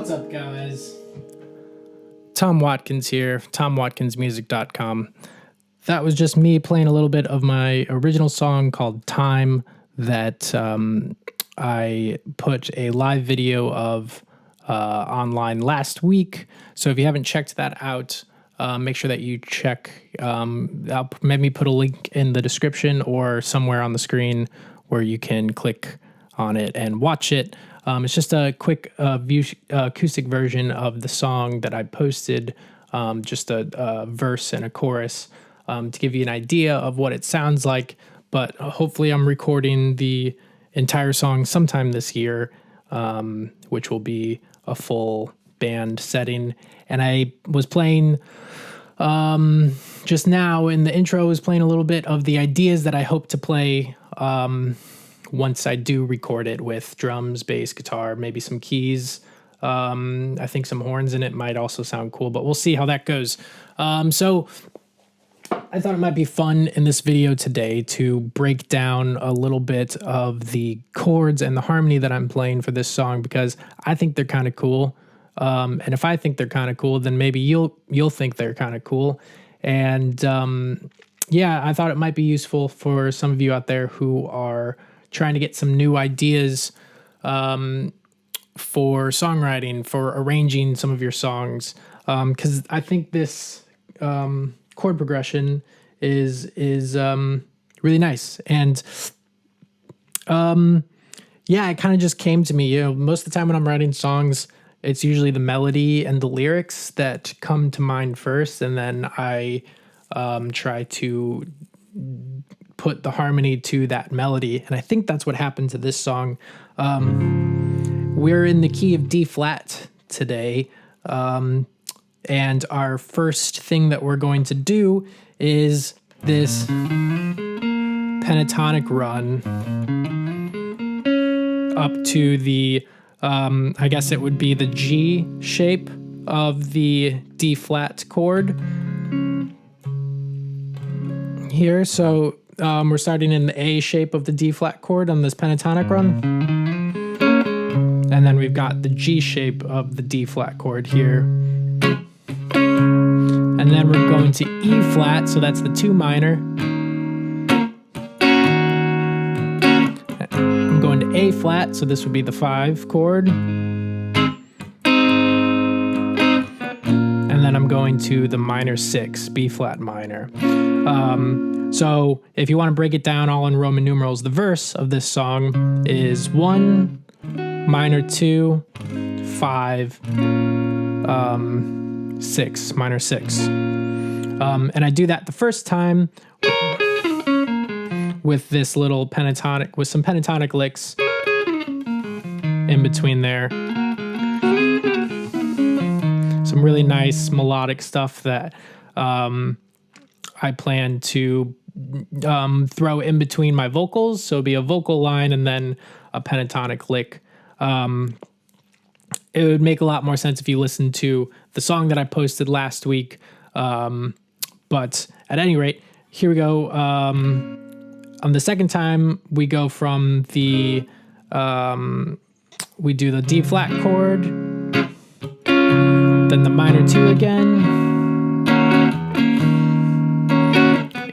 What's up, guys? Tom Watkins here, TomWatkinsMusic.com. That was just me playing a little bit of my original song called Time that I put a live video of online last week. So if you haven't checked that out, make sure that you check. I'll maybe put a link in the description or somewhere on the screen where you can click on it and watch it. It's just a quick acoustic version of the song that I posted, just a verse and a chorus to give you an idea of what it sounds like. But hopefully I'm recording the entire song sometime this year, which will be a full band setting. And I was playing just now in the intro, I was playing a little bit of the ideas that I hope to play once I do record it with drums, bass, guitar, maybe some keys. I think some horns in it might also sound cool, but we'll see how that goes. So I thought it might be fun in this video today to break down a little bit of the chords and the harmony that I'm playing for this song, because I think they're kind of cool. And if I think they're kind of cool, then maybe you'll think they're kind of cool. And yeah, I thought it might be useful for some of you out there who are trying to get some new ideas for songwriting, for arranging some of your songs. Because I think this chord progression is really nice. And yeah, it kind of just came to me. You know, most of the time when I'm writing songs, it's usually the melody and the lyrics that come to mind first, and then I try to put the harmony to that melody. And I think that's what happened to this song. We're in the key of D flat today. And our first thing that we're going to do is this pentatonic run up to the, I guess it would be the G shape of the D flat chord here. So we're starting in the A shape of the D flat chord on this pentatonic run. And then we've got the G shape of the D flat chord here. And then we're going to E flat, so that's the 2 minor. I'm going to A flat, so this would be the 5 chord. And then I'm going to the minor 6, B flat minor. So if you want to break it down all in Roman numerals, the verse of this song is 1, minor 2, 5, 6, minor 6. And I do that the first time with this little pentatonic, with some pentatonic licks in between there. Some really nice melodic stuff that I plan to throw in between my vocals. So it'll be a vocal line and then a pentatonic lick. It would make a lot more sense if you listened to the song that I posted last week. But at any rate, here we go. On the second time, we go from the, we do the D flat chord, then the minor 2 again,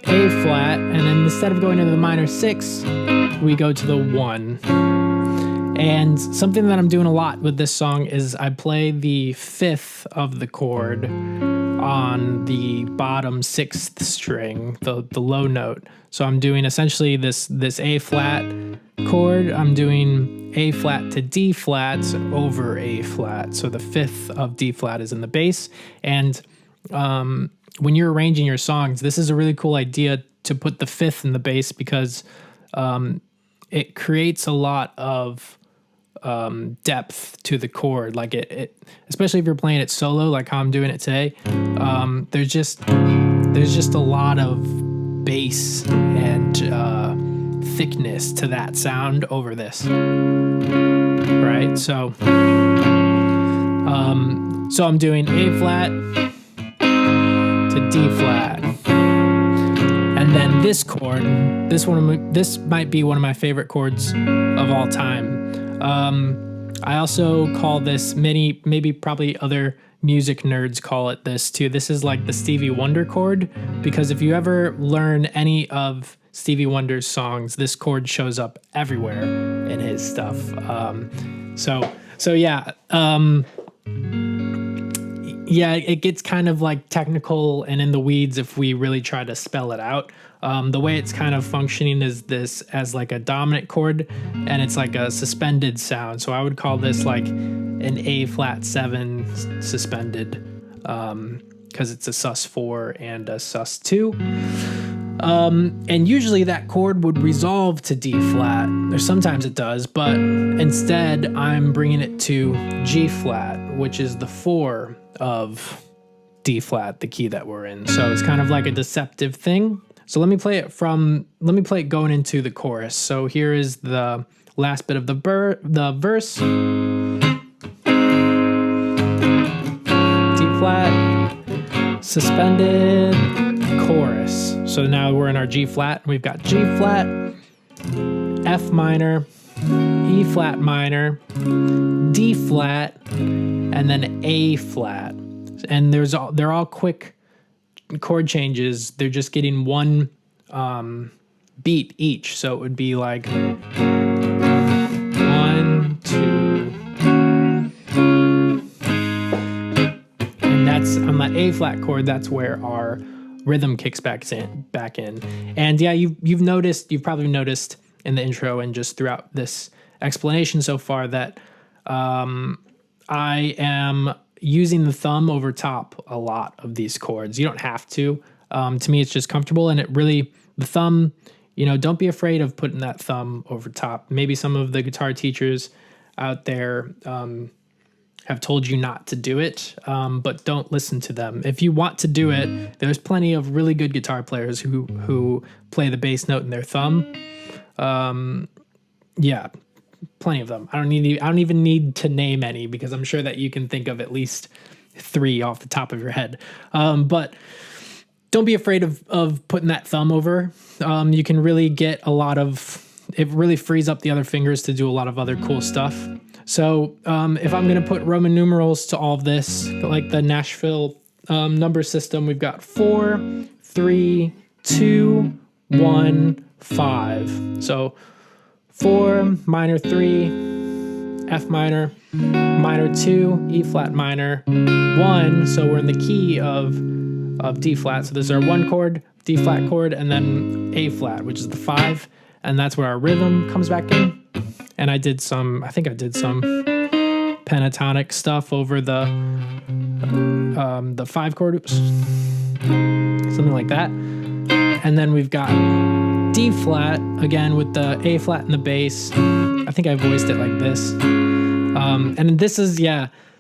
A flat, and then instead of going into the minor 6, we go to the 1. And something that I'm doing a lot with this song is I play the 5th of the chord on the bottom 6th string, the low note. So I'm doing essentially this A flat chord. I'm doing A flat to D flat over A flat. So the 5th of D flat is in the bass. And when you're arranging your songs, this is a really cool idea to put the 5th in the bass, because it creates a lot of depth to the chord. Like it especially if you're playing it solo, like how I'm doing it today. There's just a lot of bass and thickness to that sound over this, right? So I'm doing A flat to D flat, and then this chord, this might be one of my favorite chords of all time. I also call this maybe probably other music nerds call it this too. This is like the Stevie Wonder chord, because if you ever learn any of Stevie Wonder's songs, this chord shows up everywhere in his stuff. So yeah. Yeah, it gets kind of like technical and in the weeds if we really try to spell it out. The way it's kind of functioning is this as like a dominant chord, and it's like a suspended sound. So I would call this like an A flat 7 suspended, because it's a sus4 and a sus2. And usually that chord would resolve to D flat, or sometimes it does, but instead I'm bringing it to G flat, which is the 4 of D flat, the key that we're in. So it's kind of like a deceptive thing. So let me play it going into the chorus. So here is the last bit of the verse. D flat, suspended, chorus. So now we're in our G flat. We've got G flat, F minor, E flat minor, D flat, and then A flat. And they're all quick chord changes. They're just getting one beat each. So it would be like 1, 2, and that's on that A flat chord. That's where our rhythm kicks back in. And yeah, you've probably noticed in the intro and just throughout this explanation so far that I am using the thumb over top a lot of these chords. You don't have to. To me, it's just comfortable, and the thumb, don't be afraid of putting that thumb over top. Maybe some of the guitar teachers out there have told you not to do it, but don't listen to them. If you want to do it, there's plenty of really good guitar players who play the bass note in their thumb. Yeah, plenty of them. I don't even need to name any, because I'm sure that you can think of at least 3 off the top of your head. But don't be afraid of putting that thumb over. You can really get it really frees up the other fingers to do a lot of other cool stuff. So if I'm going to put Roman numerals to all of this, like the Nashville number system, we've got 4, 3, 2, 1, 5. So 4, minor 3, F minor, minor 2, E flat minor, 1. So we're in the key of D flat. So this is our 1 chord, D flat chord, and then A flat, which is the 5. And that's where our rhythm comes back in. And I think I did some pentatonic stuff over the 5 chord, oops, something like that. And then we've got D flat again with the A flat and the bass. I think I voiced it like this. And this is,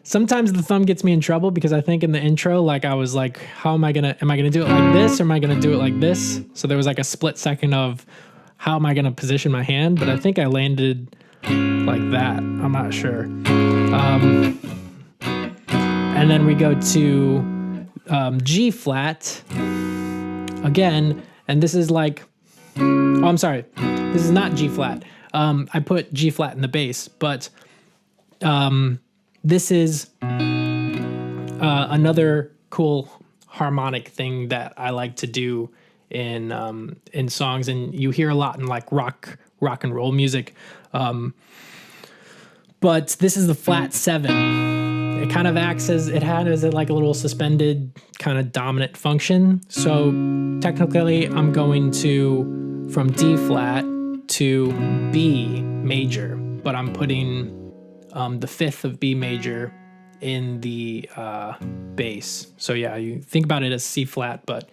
sometimes the thumb gets me in trouble, because I think in the intro, like I was like, am I gonna do it like this, or am I gonna do it like this? So there was like a split second of how am I gonna position my hand, but I think I landed like that. I'm not sure. And then we go to G flat again, and this is like, I'm sorry, this is not G flat. I put G flat in the bass, but this is another cool harmonic thing that I like to do in songs, and you hear a lot in like rock and roll music. But this is the flat 7. It kind of acts as like a little suspended kind of dominant function. So technically I'm going from D flat to B major, but I'm putting the 5th of B major in the bass. So yeah, you think about it as C flat, but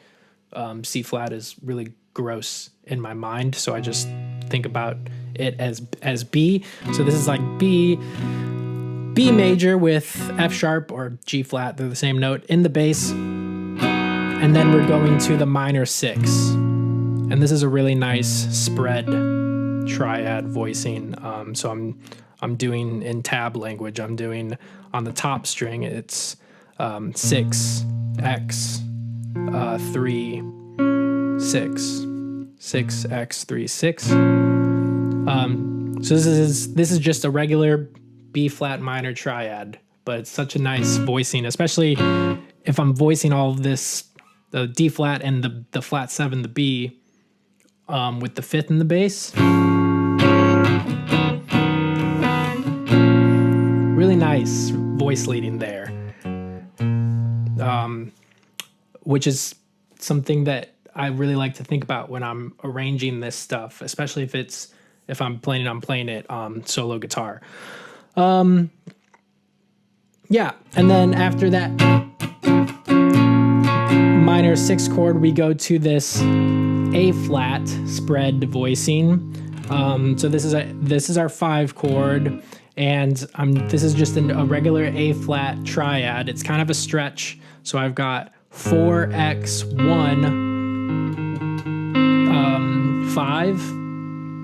C flat is really gross in my mind, so I just think about it as B. So this is like B major with F sharp or G flat, they're the same note, in the bass. And then we're going to the minor 6. And this is a really nice spread triad voicing. So I'm doing in tab language, I'm doing on the top string, it's 6, X, 3, 6, 6, X, 3, 6. So this is just a regular B flat minor triad, but it's such a nice voicing, especially if I'm voicing all of this, the D flat and the flat 7, the B, with the 5th in the bass. Really nice voice leading there, which is something that I really like to think about when I'm arranging this stuff, especially if I'm planning on playing it on solo guitar. Yeah, and then after that minor 6 chord, we go to this A flat spread voicing. So this is our 5 chord, and this is just a regular A flat triad. It's kind of a stretch, so I've got 4x1 5.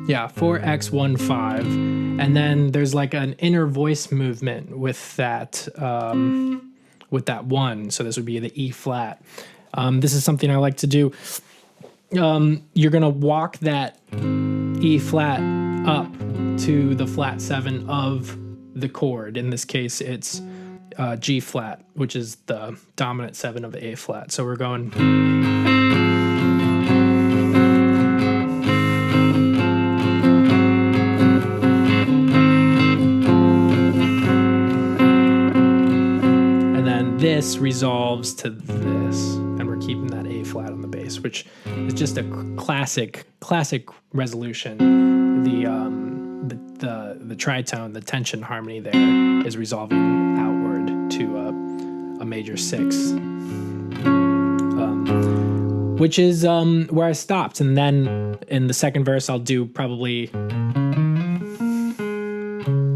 Yeah, 4x1 5, and then there's like an inner voice movement with that 1. So this would be the E flat. This is something I like to do. You're gonna walk that E flat up to the flat 7 of the chord. In this case, it's G flat, which is the dominant 7 of A flat. So we're going. And then this resolves to this, and we're keeping that A flat on the bass, which is just a classic resolution. The tritone, the tension harmony there is resolving outward to a major 6, which is where I stopped. And then in the second verse, I'll do probably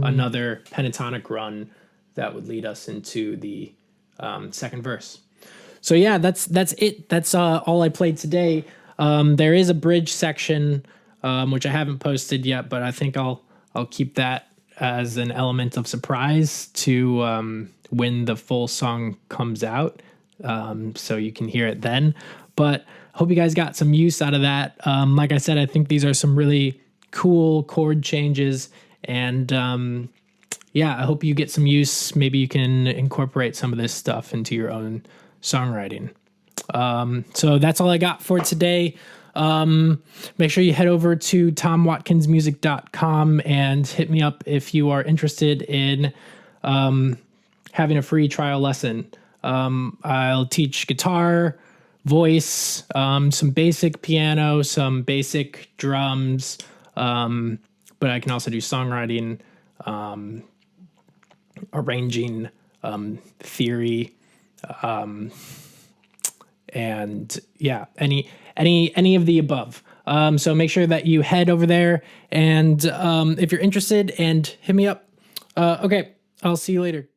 another pentatonic run that would lead us into the second verse. So yeah, that's it. That's all I played today. There is a bridge section, which I haven't posted yet, but I think I'll keep that as an element of surprise to when the full song comes out, so you can hear it then. But hope you guys got some use out of that. Like I said, I think these are some really cool chord changes, and yeah, I hope you get some use. Maybe you can incorporate some of this stuff into your own songwriting. So that's all I got for today. Make sure you head over to tomwatkinsmusic.com and hit me up if you are interested in having a free trial lesson. I'll teach guitar, voice, some basic piano, some basic drums, but I can also do songwriting, arranging, theory, and yeah, any of the above. So make sure that you head over there, and if you're interested, and hit me up. Okay, I'll see you later.